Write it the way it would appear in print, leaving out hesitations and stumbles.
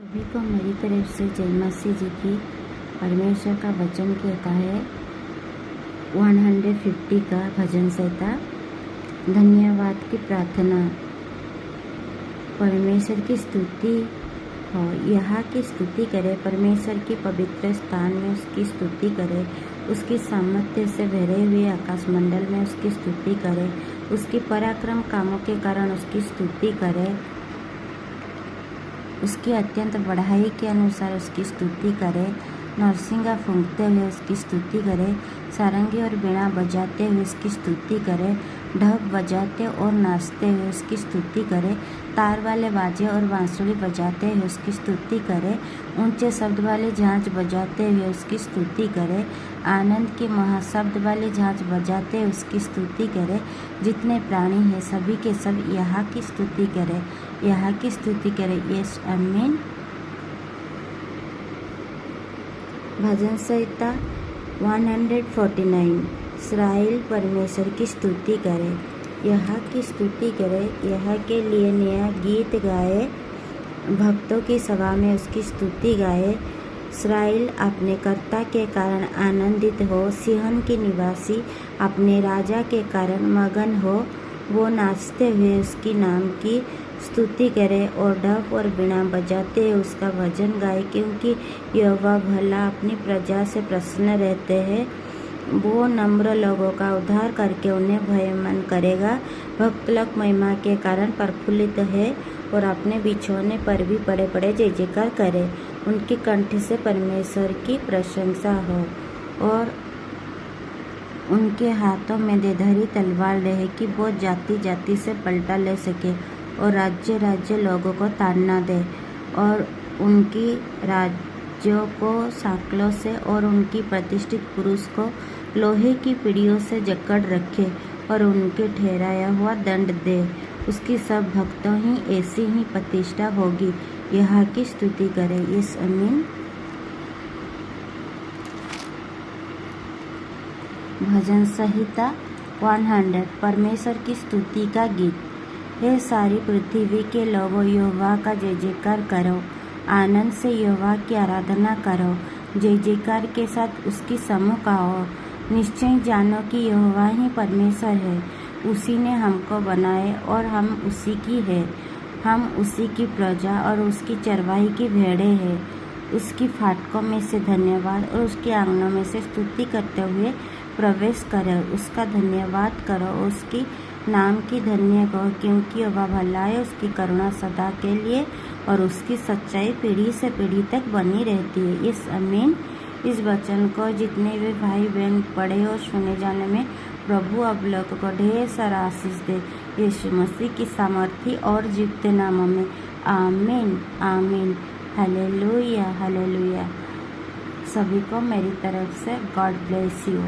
सभी को मेरी तरफ से जय मसीह जी की। परमेश्वर का वचन कहता है 150 का भजन संहिता धन्यवाद की प्रार्थना। परमेश्वर की स्तुति हो, यहाँ की स्तुति करे, परमेश्वर की पवित्र स्थान में उसकी स्तुति करे, उसकी सामर्थ्य से भरे हुए आकाश मंडल में उसकी स्तुति करे, उसकी पराक्रम कामों के कारण उसकी स्तुति करे, उसकी अत्यंत बढ़ाई के अनुसार उसकी स्तुति करे, नरसिंगा फूंकते हुए उसकी स्तुति करे, सारंगी और बीणा बजाते हुए उसकी स्तुति करे, ढोल बजाते और नाचते हुए उसकी स्तुति करे, तार वाले बाजे और बांसुरी बजाते हुए उसकी स्तुति करे, ऊंचे शब्द वाले झांझ बजाते हुए उसकी स्तुति करे, आनंद की महाशब्द वाले झांझ बजाते हुए उसकी स्तुति करे। जितने प्राणी हैं सभी के सब यहाँ की स्तुति करे, यहाँ की स्तुति करे। यस आमीन। भजन संहिता 149। इस्राएल परमेश्वर की स्तुति करे, यहाँ की स्तुति करे, यहाँ के लिए नया गीत गाए, भक्तों की सभा में उसकी स्तुति गाए। इस्राएल अपने कर्ता के कारण आनंदित हो, सिय्योन के निवासी अपने राजा के कारण मगन हो, वो नाचते हुए उसकी नाम की स्तुति करे और ढोल और बीणा बजाते हुए उसका भजन गाए, क्योंकि यहोवा भला अपनी प्रजा से प्रसन्न रहते हैं। वो नम्र लोगों का उद्धार करके उन्हें भयमान करेगा। भक्त लोग महिमा के कारण प्रफुल्लित है और अपने बिछौने पर भी बड़े बड़े जय जयकार करे। उनकी कंठ से परमेश्वर की प्रशंसा हो और उनके हाथों में देधरी तलवार रहे कि वो जाति जाति से पलटा ले सके और राज्य राज्य लोगों को ताड़ना दे, और उनकी राज्यों को सांकलों से और उनकी प्रतिष्ठित पुरुष को लोहे की पीढ़ियों से जकड़ रखे और उनके ठहराया हुआ दंड दे। उसकी सब भक्तों ही ऐसी ही प्रतिष्ठा होगी। यहाँ की स्तुति करे। यस आमीन। भजन संहिता 100। परमेश्वर की स्तुति का गीत। हे सारी पृथ्वी के लोगों, यहोवा का जय जयकार करो, आनंद से यहोवा की आराधना करो, जय जयकार के साथ उसकी सम्मुख आओ। निश्चय जानो कि यहोवा ही परमेश्वर है, उसी ने हमको बनाए और हम उसी की है। हम उसी की प्रजा और उसकी चरवाही की भेड़ें हैं। उसकी फाटकों में से धन्यवाद और उसके आंगनों में से स्तुति करते हुए प्रवेश करो। उसका धन्यवाद करो, उसकी नाम की धन्य कहो, क्योंकि यहोवा भला है, उसकी करुणा सदा के लिए और उसकी सच्चाई पीढ़ी से पीढ़ी तक बनी रहती है। इस आमीन। इस वचन को जितने भी भाई बहन पढ़े और सुने जाने में प्रभु आप लोगों को ढेर सारा आशीष दे। यीशु मसीह की सामर्थी और जीवते नामों में आमीन आमीन। Hallelujah hallelujah. सभी को मेरी तरफ से गॉड ब्लेस यू।